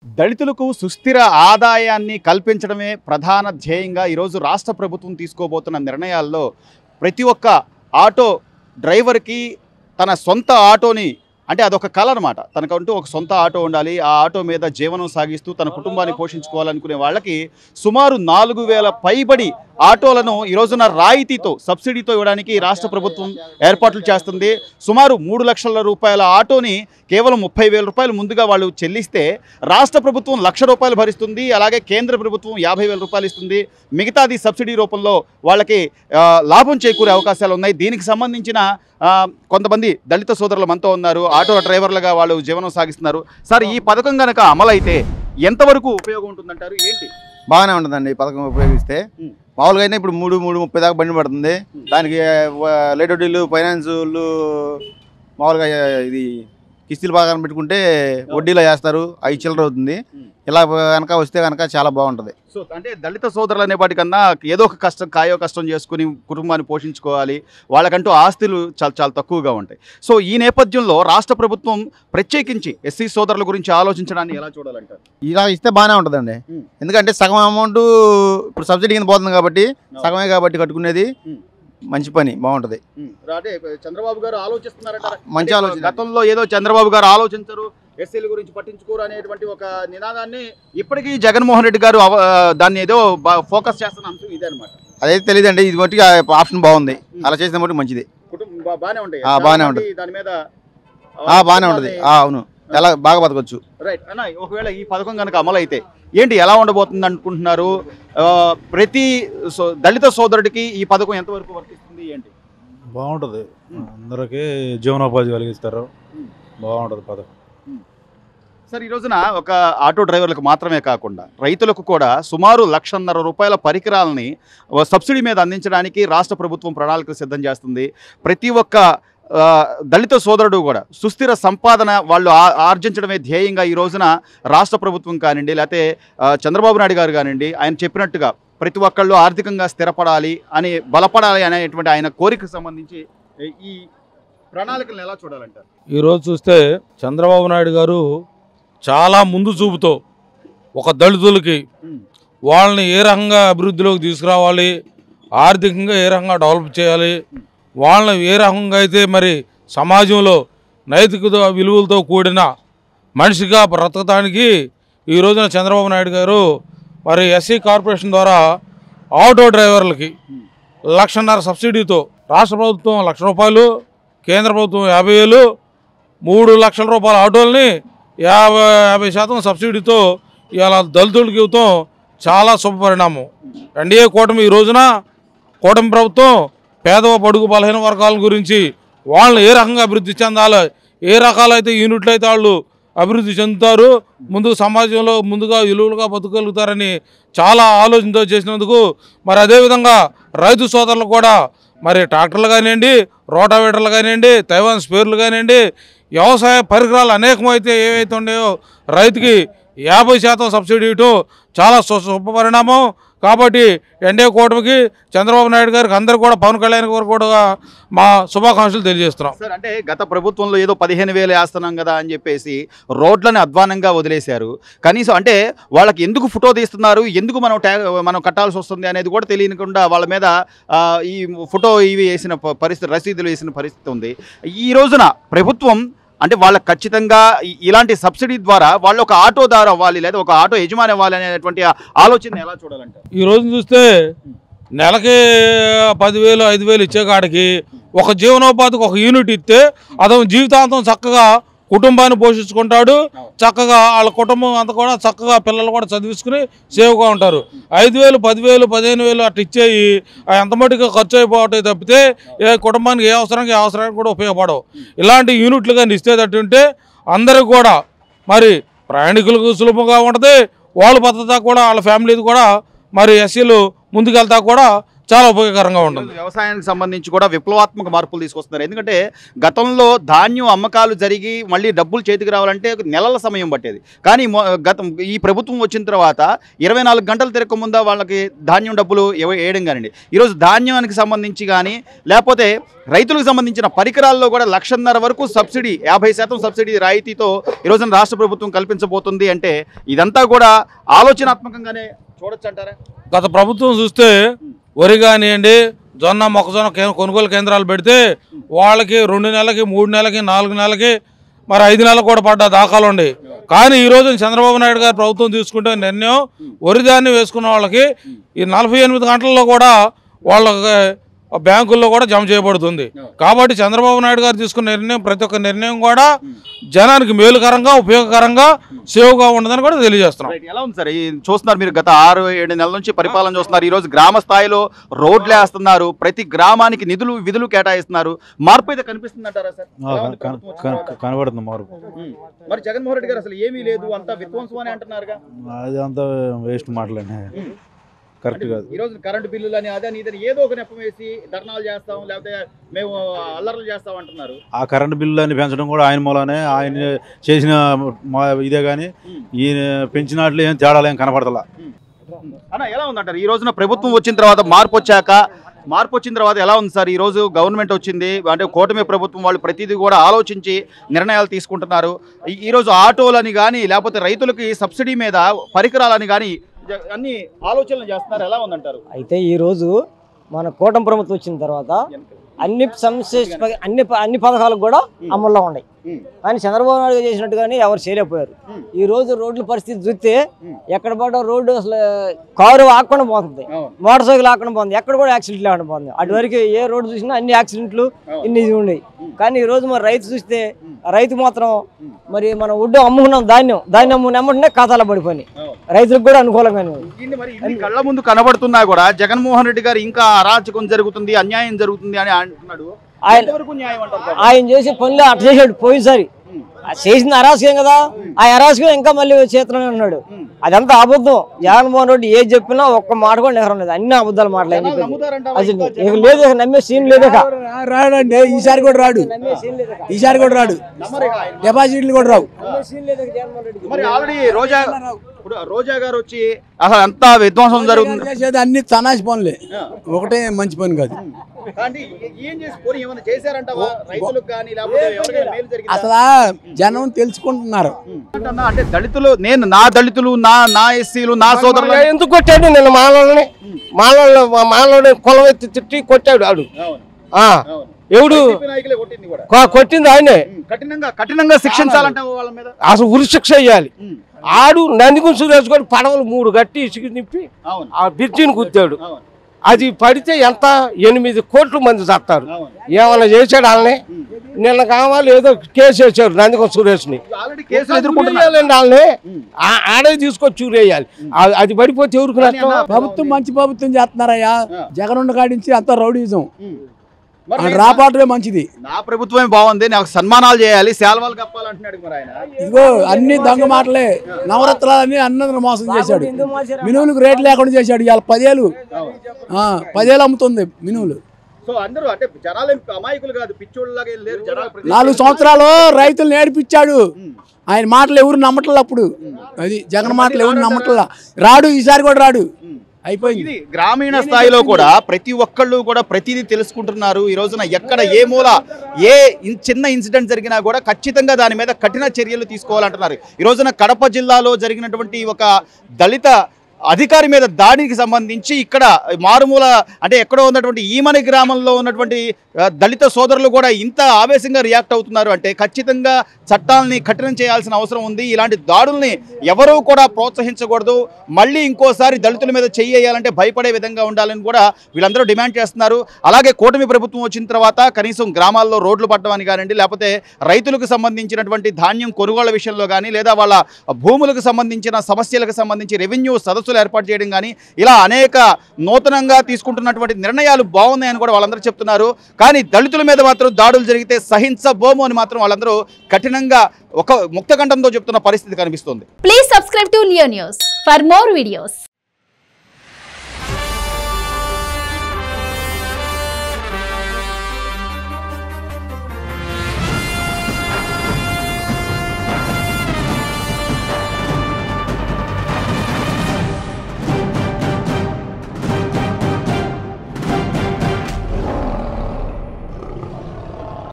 దళితులకు సుస్థిర ఆదాయాన్ని కల్పించడమే ప్రధాన ధ్యేయంగా ఈరోజు రాష్ట్ర ప్రభుత్వం తీసుకోబోతున్న నిర్ణయాల్లో ప్రతి ఒక్క ఆటో డ్రైవర్కి తన సొంత ఆటోని అంటే అదొక కళ అనమాట. తనకంటూ ఒక సొంత ఆటో ఉండాలి. ఆ ఆటో మీద జీవనం సాగిస్తూ తన కుటుంబాన్ని పోషించుకోవాలనుకునే వాళ్ళకి సుమారు 4000 పైబడి ఆటోలను ఈ రోజున రాయితీతో సబ్సిడీతో ఇవ్వడానికి రాష్ట్ర ప్రభుత్వం ఏర్పాట్లు చేస్తుంది. సుమారు 3 లక్షల రూపాయల ఆటోని కేవలం 30,000 రూపాయలు ముందుగా వాళ్ళు చెల్లిస్తే రాష్ట్ర ప్రభుత్వం ₹1,00,000 భరిస్తుంది. అలాగే కేంద్ర ప్రభుత్వం 50,000 రూపాయలు ఇస్తుంది. మిగతాది సబ్సిడీ రూపంలో వాళ్ళకి లాభం చేకూరే అవకాశాలు ఉన్నాయి. దీనికి సంబంధించిన కొంతమంది దళిత సోదరులు మనతో ఉన్నారు. ఆటో డ్రైవర్లుగా వాళ్ళు జీవనం సాగిస్తున్నారు. సార్, ఈ పథకం కనుక అమలైతే ఎంతవరకు ఉపయోగం ఉంటుందంటారు? ఏంటి? బాగానే ఉంటుందండి ఈ పథకం ఉపయోగిస్తే. మామూలుగా అయితే ఇప్పుడు 3:30 దాకా బండి పడుతుంది. దానికి లేట్ వడ్డీలు, ఫైనాన్సులు, మామూలుగా ఇది కిస్తీలు బాగా పెట్టుకుంటే వడ్డీలో వేస్తారు. 5 చిల్లర అవుతుంది. ఇలా కనుక వస్తే కనుక చాలా బాగుంటుంది. సో అంటే దళిత సోదరులు అనేపాటికన్నా ఏదో ఒక కష్టం కాయో కష్టం చేసుకుని కుటుంబాన్ని పోషించుకోవాలి. వాళ్ళకంటూ ఆస్తులు చాలా తక్కువగా ఉంటాయి. సో ఈ నేపథ్యంలో రాష్ట్ర ప్రభుత్వం ప్రత్యేకించి ఎస్సీ సోదరుల గురించి ఆలోచించడాన్ని ఎలా చూడాలంటారు? ఇలా ఇస్తే బాగానే ఉంటుందండి. ఎందుకంటే సగం అమౌంట్ ఇప్పుడు సబ్సిడీ కింద పోతుంది కాబట్టి సగమే కాబట్టి కట్టుకునేది మంచి పని, బాగుంటుంది. అంటే చంద్రబాబు గారు ఆలోచిస్తున్నారంట. మంచి ఆలోచన. గతంలో ఏదో చంద్రబాబు గారు ఆలోచించరు, ఎస్సీల గురించి పట్టించుకోరు అనేటువంటి ఒక నినాదాన్ని ఇప్పటికీ జగన్మోహన్ రెడ్డి గారు దాన్ని ఏదో ఫోకస్ చేస్తున్న అంశం ఇదే అనమాట. అదైతే తెలియదండి. ఇది మట్టి ఆప్షన్ బాగుంది. అలా చేసిన మట్టి మంచిది. కుటుంబం బాగానే ఉంటాయి. బాగానే ఉంటుంది. దాని మీద బాగానే ఉంటుంది. అవును, ఎలా బాగా బతకొచ్చు. రైట్ అన్న. ఒకవేళ ఈ పథకం కనుక అమలు అయితే ఏంటి, ఎలా ఉండబోతుంది అనుకుంటున్నారు? ప్రతి దళిత సోదరుడికి ఈ పథకం ఎంతవరకు వర్తిస్తుంది? ఏంటి? బాగుంటుంది. అందరికీ జీవనోపాధి కలిగిస్తారు. బాగుంటుంది పథకం. సార్, ఈ రోజున ఒక ఆటో డ్రైవర్లకు మాత్రమే కాకుండా రైతులకు కూడా సుమారు ₹1,50,000 పరికరాలని సబ్సిడీ మీద అందించడానికి రాష్ట్ర ప్రభుత్వం ప్రణాళికలు సిద్ధం చేస్తుంది. ప్రతి ఒక్క దళిత సోదరుడు కూడా సుస్థిర సంపాదన వాళ్ళు ఆర్జించడమే ధ్యేయంగా ఈ రోజున రాష్ట్ర ప్రభుత్వం కానివ్వండి, లేకపోతే చంద్రబాబు నాయుడు గారు కానివ్వండి, ఆయన చెప్పినట్టుగా ప్రతి ఒక్కళ్ళు ఆర్థికంగా స్థిరపడాలి అని, బలపడాలి అనేటువంటి ఆయన కోరికకు సంబంధించి ఈ ప్రణాళికలను ఎలా చూడాలంటారు? ఈరోజు చూస్తే చంద్రబాబు నాయుడు గారు చాలా ముందు చూపుతో ఒక దళితులకి వాళ్ళని ఏ రకంగా అభివృద్ధిలోకి తీసుకురావాలి, ఆర్థికంగా ఏ రకంగా డెవలప్ చేయాలి, వాళ్ళని ఏ రకంగా అయితే మరి సమాజంలో నైతిక విలువలతో కూడిన మనిషిగా బ్రతకడానికి ఈ రోజున చంద్రబాబు నాయుడు గారు మరి ఎస్సీ కార్పొరేషన్ ద్వారా ఆటో డ్రైవర్లకి 1,50,000 సబ్సిడీతో, రాష్ట్ర ప్రభుత్వం ₹1,00,000, కేంద్ర ప్రభుత్వం 50,000, 3 లక్షల రూపాయల ఆటోలని 50% సబ్సిడీతో ఇలా దళితులకి ఇవ్వటం చాలా శుభపరిణామం. ఎన్డీఏ కూటమి ఈ రోజున కూటమి ప్రభుత్వం పేద బడుగు బలహీన వర్గాల గురించి వాళ్ళని ఏ రకంగా అభివృద్ధి చెందాలో, ఏ రకాలైతే యూనిట్లు అయితే వాళ్ళు అభివృద్ధి చెందుతారు, ముందుకు సమాజంలో ముందుగా విలువలుగా బతకగలుగుతారని చాలా ఆలోచనతో చేసినందుకు మరి అదేవిధంగా రైతు సోదరులు కూడా మరి ట్రాక్టర్లు కానివ్వండి, రోటావేటర్లు కానివ్వండి, తైవాన్ స్పేర్లు కానివ్వండి, వ్యవసాయ పరికరాలు అనేకమైతే ఏవైతే ఉన్నాయో రైతుకి 50% సబ్సిడీ ఇవ్వటం చాలా శుభ పరిణామం. కాబట్టి ఎన్డీఏ కూటమికి, చంద్రబాబు నాయుడు గారికి, అందరూ కూడా, పవన్ కళ్యాణ్ గారు కూడా మా శుభాకాంక్షలు తెలియజేస్తున్నాం. సార్, అంటే గత ప్రభుత్వంలో ఏదో 15,000 వేస్తున్నాం కదా అని చెప్పేసి రోడ్లను అధ్వానంగా వదిలేశారు. కనీసం అంటే వాళ్ళకి ఎందుకు ఫోటో తీస్తున్నారు, ఎందుకు మనం కట్టాల్సి వస్తుంది అనేది కూడా తెలియకుండా వాళ్ళ మీద ఈ ఫోటో ఇవి వేసిన పరిస్థితి, రసీదులు వేసిన పరిస్థితి ఉంది. ఈ రోజున ప్రభుత్వం అంటే వాళ్ళకి ఖచ్చితంగా ఇలాంటి సబ్సిడీ ద్వారా వాళ్ళు ఒక ఆటోదారు అవ్వాలి, లేదా ఒక ఆటో యజమాని అవ్వాలి అనేటువంటి ఆలోచన ఎలా చూడాలంటే? ఈ రోజు చూస్తే నెలకి 10,000, 5,000 ఇచ్చే కాడికి ఒక జీవనోపాధికి ఒక యూనిట్ ఇస్తే అతను జీవితాంతం చక్కగా కుటుంబాన్ని పోషించుకుంటాడు. చక్కగా వాళ్ళ కుటుంబం అంతా కూడా చక్కగా పిల్లలు కూడా చదివించుకుని సేవ్గా ఉంటారు. 5,000, 10,000, 15,000 అట్లా ఇచ్చేయి ఎంత మటుకు ఖర్చు అయిపోవటం తప్పితే ఏ కుటుంబానికి ఏ అవసరానికి కూడా ఉపయోగపడవు. ఇలాంటి యూనిట్లు కానీ ఇస్తేటట్టుంటే అందరికి కూడా మరి ప్రయాణికులకు సులభంగా ఉంటుంది. వాళ్ళు బతుకుతా కూడా వాళ్ళ ఫ్యామిలీది కూడా మరి ఎస్సీలు ముందుకెళ్తా కూడా చాలా ఉపయోగకరంగా ఉంటుంది. వ్యవసాయానికి సంబంధించి కూడా విప్లవాత్మక మార్పులు తీసుకొస్తున్నారు. ఎందుకంటే గతంలో ధాన్యం అమ్మకాలు జరిగి మళ్ళీ డబ్బులు చేతికి రావాలంటే నెలల సమయం పట్టేది. కానీ ఈ ప్రభుత్వం వచ్చిన తర్వాత 24 గంటలు తిరగకముందా వాళ్ళకి ధాన్యం డబ్బులు వేయడం కానివ్వండి, ఈరోజు ధాన్యానికి సంబంధించి కానీ లేకపోతే రైతులకు సంబంధించిన పరికరాల్లో కూడా 1,50,000 వరకు సబ్సిడీ, 50% సబ్సిడీ రాయితీతో ఈరోజు రాష్ట్ర ప్రభుత్వం కల్పించబోతుంది. అంటే ఇదంతా కూడా ఆలోచనాత్మకంగానే చూడొచ్చు అంటారా? గత ప్రభుత్వం చూస్తే వరి కానివ్వండి, జొన్న మొక్కజొన్న కొనుగోలు కేంద్రాలు పెడితే వాళ్ళకి 2 నెలలకి 3 నెలలకి 4 నెలలకి మరి 5 నెలలకు కూడా పడ్డ దాఖలు ఉండి. కానీ ఈరోజు చంద్రబాబు నాయుడు గారు ప్రభుత్వం తీసుకుంటే నిర్ణయం వరి ధాన్యం వేసుకున్న వాళ్ళకి ఈ 48 గంటల్లో కూడా వాళ్ళకి బ్యాంకుల్లో కూడా జమ చేయబడుతుంది. కాబట్టి చంద్రబాబు నాయుడు గారు తీసుకున్న నిర్ణయం, ప్రతి ఒక్క నిర్ణయం కూడా జనానికి మేలుకరంగా ఉపయోగకరంగా సేవగా ఉండదని కూడా తెలియజేస్తున్నాం. ఎలా ఉంది సార్? చూస్తున్నారు మీరు, గత 6-7 నెలల నుంచి పరిపాలన చూస్తున్నారు. ఈరోజు గ్రామ స్థాయిలో రోడ్లు వేస్తున్నారు, ప్రతి గ్రామానికి విధులు కేటాయిస్తున్నారు. మార్పు అయితే కనిపిస్తుందంటారా సార్? కనబడుతుంది మార్పు. మరి జగన్మోహన్ రెడ్డి గారు అసలు ఏమీ లేదు, అంతా విధ్వంసం అని అంటున్నారుగా. అది అంతా వేస్ట్ మాటలేండి, కరెక్ట్ కాదు. ఈరోజు కరెంటు బిల్లులు అని అదని ఇదని ఏదో ఒక నెప్పం వేసి ధర్నాలు చేస్తాం, లేకపోతే మేము అల్లర్లు చేస్తాం అంటున్నారు. ఆ కరెంటు బిల్లు అని పెంచడం కూడా ఆయన మూలనే, ఆయన చేసిన ఇదే కానీ ఈయన పెంచినట్లు ఏం తేడాలు ఏం కనపడతలా. అన్న ఎలా ఉందంటారు ఈ రోజున ప్రభుత్వం వచ్చిన తర్వాత, మార్పు వచ్చిన తర్వాత ఎలా ఉంది సార్? ఈ రోజు గవర్నమెంట్ వచ్చింది అంటే కూటమి ప్రభుత్వం, వాళ్ళు ప్రతిదీ కూడా ఆలోచించి నిర్ణయాలు తీసుకుంటున్నారు. ఈరోజు ఆటోలని కానీ లేకపోతే రైతులకి సబ్సిడీ మీద పరికరాలని కానీ అన్ని ఆలోచనలు చేస్తున్నారు. ఎలా ఉందంటారు? అయితే ఈ రోజు మన కూటమి ప్రభుత్వం వచ్చిన తర్వాత అన్ని పథకాలు కూడా అమల్లో ఉన్నాయి. కానీ చంద్రబాబు నాయుడు చేసినట్టుగానే ఎవరు చేయలేకపోయారు. ఈ రోజు రోడ్ల పరిస్థితి చూస్తే ఎక్కడ పడ్డ రోడ్డు అసలు కారు ఆకుండా పోతుంది, మోటార్ సైకిల్ ఆకుండా పోతుంది, ఎక్కడ కూడా యాక్సిడెంట్లు ఆకుండా పోతుంది. అటువరకు ఏ రోడ్డు చూసినా అన్ని యాక్సిడెంట్లు ఇన్ని ఉన్నాయి. కానీ ఈ రోజు మరి రైతు చూస్తే రైతు మాత్రం మరి మనం ఒడ్డు అమ్ముకున్నాం, ధాన్యం అమ్ముకుంటే ఖాతాలో పడిపోయి రైతులకు కూడా అనుకూలంగానే ఉంది. కళ్ళ ముందు కనబడుతున్నా కూడా జగన్మోహన్ రెడ్డి గారు ఇంకా అరాచకం జరుగుతుంది, అన్యాయం జరుగుతుంది అని అంటున్నాడు. ఆయన చేసే పనులు అట్ట చేసాడు. పోయినసారి చేసింది అరాచకం కదా, ఆ అరాచకం ఇంకా మళ్ళీ చేతనే ఉన్నాడు. అదంతా అబద్ధం. జగన్మోహన్ రెడ్డి ఏది చెప్పినా ఒక్క మాట కూడా నిహరం లేదు, అన్ని అబద్ధాలు మాట్లాడి అసలు లేదు, నమ్మే సీన్ లేదు. రాడండి, ఈసారి కూడా రాడు, డిపాజిట్లు కూడా రావు. రోజా గారు వచ్చి అసలు అంతా విధ్వంసం జరుగుతుంది, చేసేది అన్ని తనాసి పనులే, ఒకటే మంచి పని కాదు. అసలు జనం తెలుసుకుంటున్నారు. అంటే దళితులు, నా ఎస్సీలు, నా సోదరులు ఎందుకు కొట్టాడు? నిన్న మాలోని కులం ఎత్తి తిట్టి కొట్టాడు. ఆడు ఎవడు కొట్టింది? ఆయనే. కఠినంగా శిక్షించాలంటే వాళ్ళ మీద అసలు ఉరి శిక్ష అయ్యాలి. ఆడు నందిగుంసు వేసుకొని పడవలు 3 గట్టి ఇసుకు నింపి ఆ బ్రిడ్జిని గుద్దాడు. అది పడితే ఎంత 8 కోట్ల మంది చస్తారు. ఏమన్నా చేశాడు వాళ్ళని? నిన్న కావాలి ఏదో కేసు వేసారు నందిగం సురేష్ని, వాళ్ళని ఆడే తీసుకొచ్చి చూరేయాలి. అది పడిపోతే ఎవరికి నష్టం? ప్రభుత్వం మంచి ప్రభుత్వం చేస్తున్నారయ్యా. జగన్ కాడించి అంత రౌడీజం, రాపాటమే మంచిది. నా ప్రభుత్వమే బాగుంది, నాకు సన్మానాలు చేయాలి, శాల్వాలు కప్పాలంటున్నాడు. ఇదిగో అన్ని దొంగ మాటలే. నవరత్నాలన్నీ అన్నది మోసం చేశాడు. మినువులకు రేట్లు లేకుండా చేశాడు. ఇవాళ 10,000 అమ్ముతుంది మినువులు. సో అందరూ అంటే జనాలు అమాయకులు కాదు, పిచ్చోళ్ళలాగా లేరు జనాలు. 4 సంవత్సరాలు రైతులు నేర్పించాడు. ఆయన మాటలు ఎవరు నమ్మట్లేదు. అప్పుడు అది జగన్ మాటలు ఎవరు నమ్మట్లా. రాడు, ఈసారి కూడా రాడు. అయిపోయింది. గ్రామీణ స్థాయిలో కూడా ప్రతి ఒక్కళ్ళు కూడా ప్రతిదీ తెలుసుకుంటున్నారు. ఈ రోజున ఎక్కడ ఏ మూల ఏ చిన్న ఇన్సిడెంట్ జరిగినా కూడా ఖచ్చితంగా దాని మీద కఠిన చర్యలు తీసుకోవాలంటున్నారు. ఈ రోజున కడప జిల్లాలో జరిగినటువంటి ఒక దళిత అధికారి మీద దాడికి సంబంధించి ఇక్కడ మారుమూల అంటే ఎక్కడో ఉన్నటువంటి ఈమని గ్రామంలో ఉన్నటువంటి దళిత సోదరులు కూడా ఇంత ఆవేశంగా రియాక్ట్ అవుతున్నారు అంటే ఖచ్చితంగా చట్టాలని కఠినం చేయాల్సిన అవసరం ఉంది. ఇలాంటి దాడుల్ని ఎవరూ కూడా ప్రోత్సహించకూడదు. మళ్ళీ ఇంకోసారి దళితుల మీద చెయ్యాలంటే భయపడే విధంగా ఉండాలని కూడా వీళ్ళందరూ డిమాండ్ చేస్తున్నారు. అలాగే కూటమి ప్రభుత్వం వచ్చిన తర్వాత కనీసం గ్రామాల్లో రోడ్లు పట్టమని కానివ్వండి, లేకపోతే రైతులకు సంబంధించినటువంటి ధాన్యం కొనుగోళ్ల విషయంలో కానీ, లేదా వాళ్ళ భూములకు సంబంధించిన సమస్యలకు సంబంధించి రెవెన్యూ సదస్సులు ఏర్పాటు చేయడం కానీ, ఇలా అనేక నూతనంగా తీసుకుంటున్నటువంటి నిర్ణయాలు బాగున్నాయని కూడా వాళ్ళందరూ చెప్తున్నారు. కానీ దళితుల మీద మాత్రం దాడులు జరిగితే సహించబోము అని మాత్రం వాళ్ళందరూ కఠినంగా ఒక ముక్తకంఠంతో చెప్తున్న పరిస్థితి కనిపిస్తుంది. Please subscribe to Leo news for more videos.